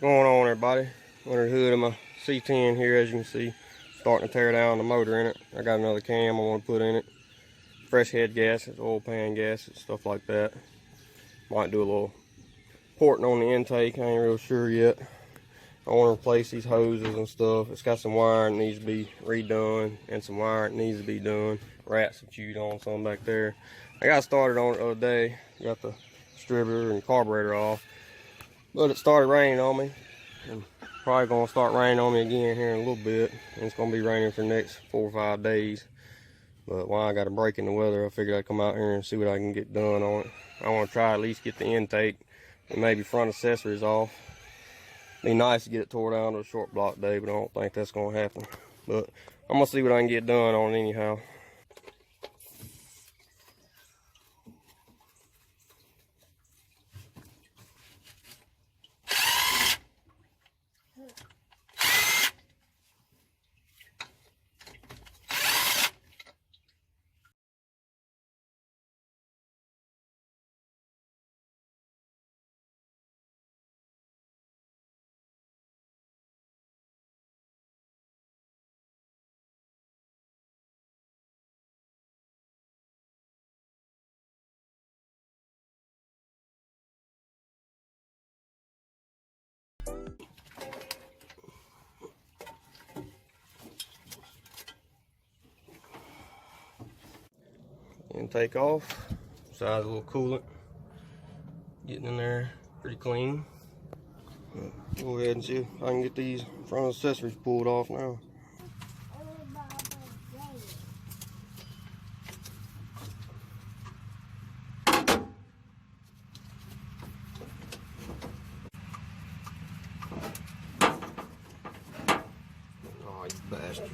Going on, everybody? Under the hood of my C10 here, as you can see, starting to tear down the motor in it. I got another cam I want to put in it. Fresh head gaskets, oil pan gaskets, stuff like that. Might do a little porting on the intake. I ain't real sure yet. I want to replace these hoses and stuff. It's got some wiring that needs to be redone and some wiring that needs to be done. Rats have chewed on some back there. I got started on it the other day. Got the distributor and carburetor off. But it started raining on me, and probably gonna start raining on me again here in a little bit. And it's gonna be raining for the next 4 or 5 days. But while I got a break in the weather, I figured I'd come out here and see what I can get done on it. I want to try at least get the intake and maybe front accessories off. Be nice to get it tore down to a short block day, but I don't think that's gonna happen. But I'm gonna see what I can get done on it anyhow. Intake off, size a little coolant, getting in there pretty clean. Go ahead and see if I can get these front accessories pulled off now. Oh, you bastard.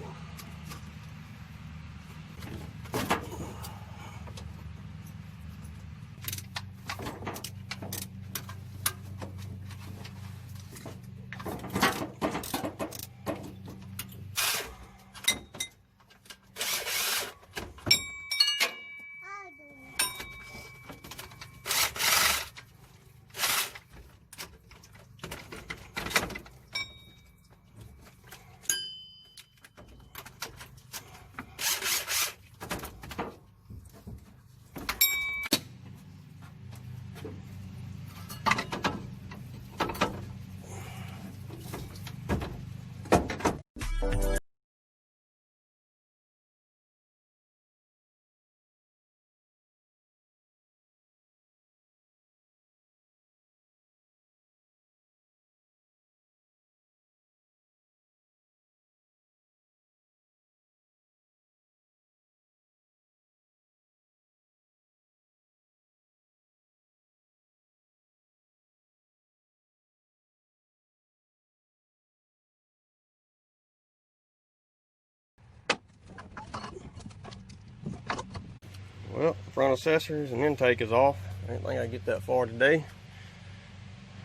Well, front accessories and intake is off. I didn't think I'd get that far today.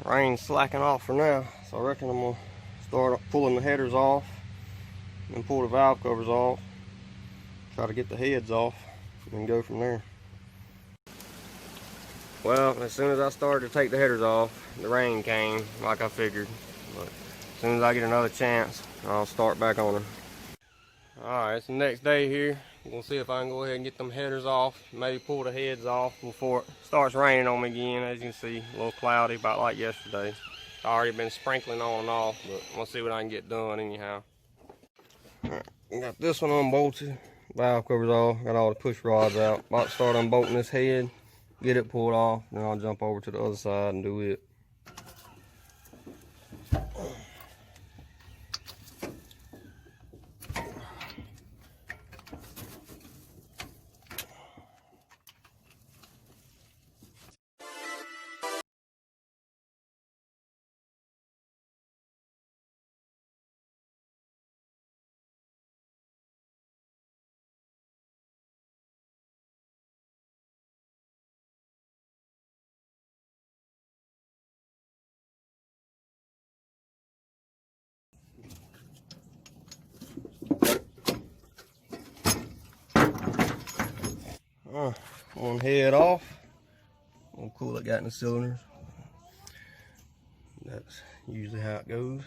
Rain's slacking off for now, so I reckon I'm gonna start pulling the headers off and pull the valve covers off. Try to get the heads off and go from there. Well, as soon as I started to take the headers off, the rain came like I figured. But as soon as I get another chance, I'll start back on them. Alright, it's the next day here. We'll see if I can go ahead and get them headers off, maybe pull the heads off before it starts raining on me again. As you can see, a little cloudy, about like yesterday. It's already been sprinkling on and off, but we'll see what I can get done anyhow. Alright, got this one unbolted, valve covers off, got all the push rods out. About to start unbolting this head, get it pulled off, then I'll jump over to the other side and do it. One head off. One cool it got in the cylinders. That's usually how it goes.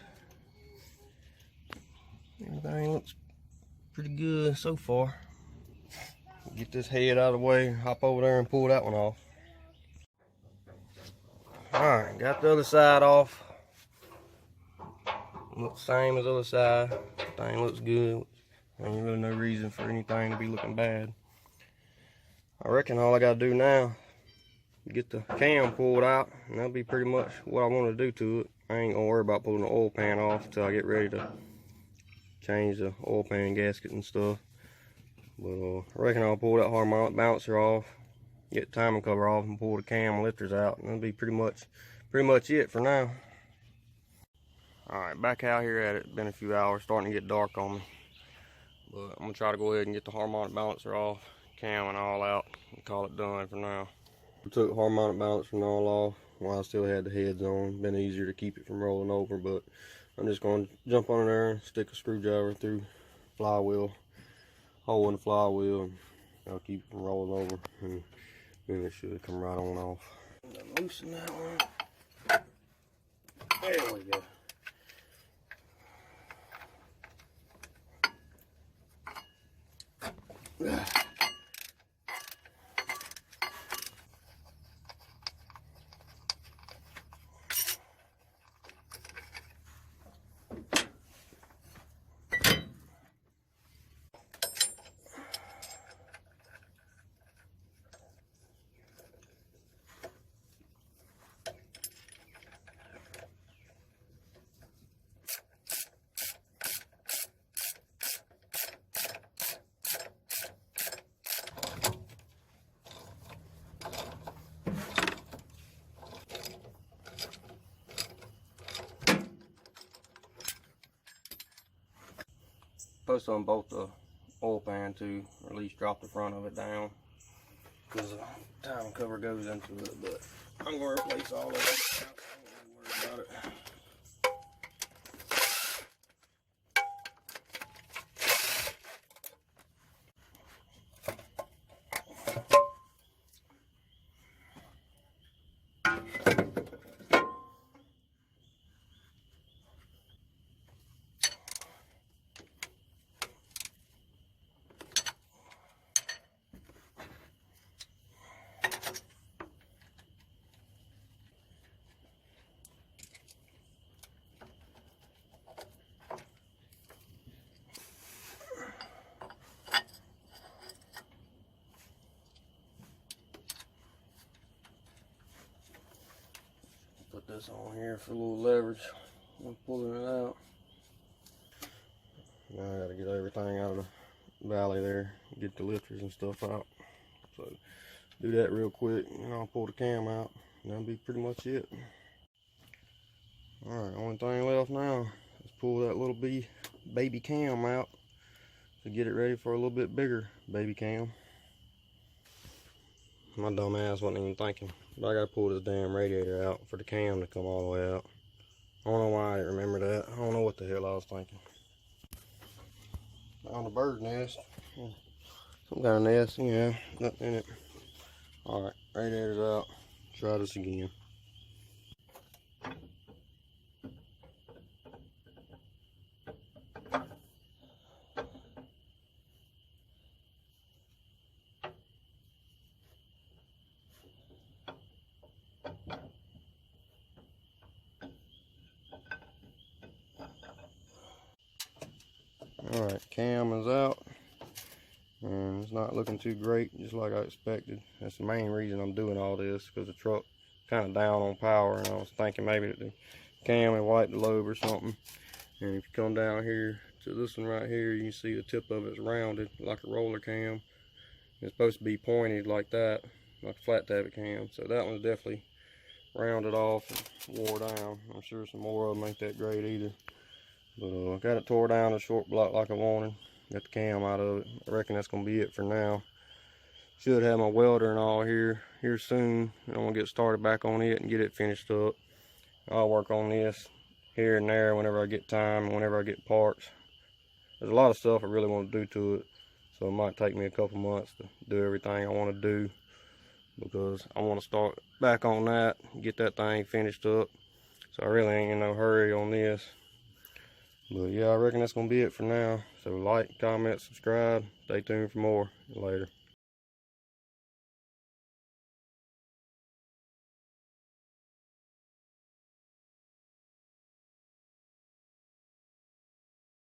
Everything looks pretty good so far. Get this head out of the way, hop over there and pull that one off. Alright, got the other side off. Looks same as the other side. Thing looks good. Ain't really no reason for anything to be looking bad. I reckon all I gotta do now is get the cam pulled out, and that'll be pretty much what I want to do to it. I ain't gonna worry about pulling the oil pan off until I get ready to change the oil pan gasket and stuff. But I reckon I'll pull that harmonic balancer off, get the timing cover off, and pull the cam lifters out, and that'll be pretty much it for now. Alright, back out here at it. Been a few hours, starting to get dark on me. But I'm gonna try to go ahead and get the harmonic balancer off, cam and all out, and call it done for now. I took the harmonic balancer and all off while I still had the heads on. Been easier to keep it from rolling over, but I'm just gonna jump on there and stick a screwdriver through flywheel, hole in the flywheel, and I'll keep it from rolling over, and then it should come right on off. Loosen that one. There we go. Supposed to unbolt the oil pan too, or at least drop the front of it down, because the timing cover goes into it. But I'm going to replace all of it. I don't worry about it. Put this on here for a little leverage. I'm pulling it out. Now I gotta get everything out of the valley there, get the lifters and stuff out. So do that real quick, and I'll pull the cam out, and that'll be pretty much it. Alright, only thing left now is pull that little baby cam out to get it ready for a little bit bigger baby cam. My dumb ass wasn't even thinking, but I gotta pull this damn radiator out for the cam to come all the way out. I don't know why I didn't remember that. I don't know what the hell I was thinking. On the bird nest. Some kind of nest, yeah, nothing in it. Alright, radiator's out. Try this again. Alright, cam is out, and it's not looking too great, just like I expected. That's the main reason I'm doing all this, because the truck kind of down on power, and I was thinking maybe that the cam had wiped the lobe or something. And if you come down here to this one right here, you can see the tip of it's rounded like a roller cam. It's supposed to be pointed like that, like a flat tappet cam. So that one's definitely rounded off and wore down. I'm sure some more of them ain't that great either. But I got it tore down a short block like I wanted. Got the cam out of it. I reckon that's gonna be it for now. Should have my welder and all here soon. I'm gonna get started back on it and get it finished up. I'll work on this here and there whenever I get time and whenever I get parts. There's a lot of stuff I really want to do to it, so it might take me a couple months to do everything I want to do, because I want to start back on that, get that thing finished up, So I really ain't in no hurry on this. But yeah, I reckon that's gonna be it for now. So like, comment, subscribe. Stay tuned for more. Later.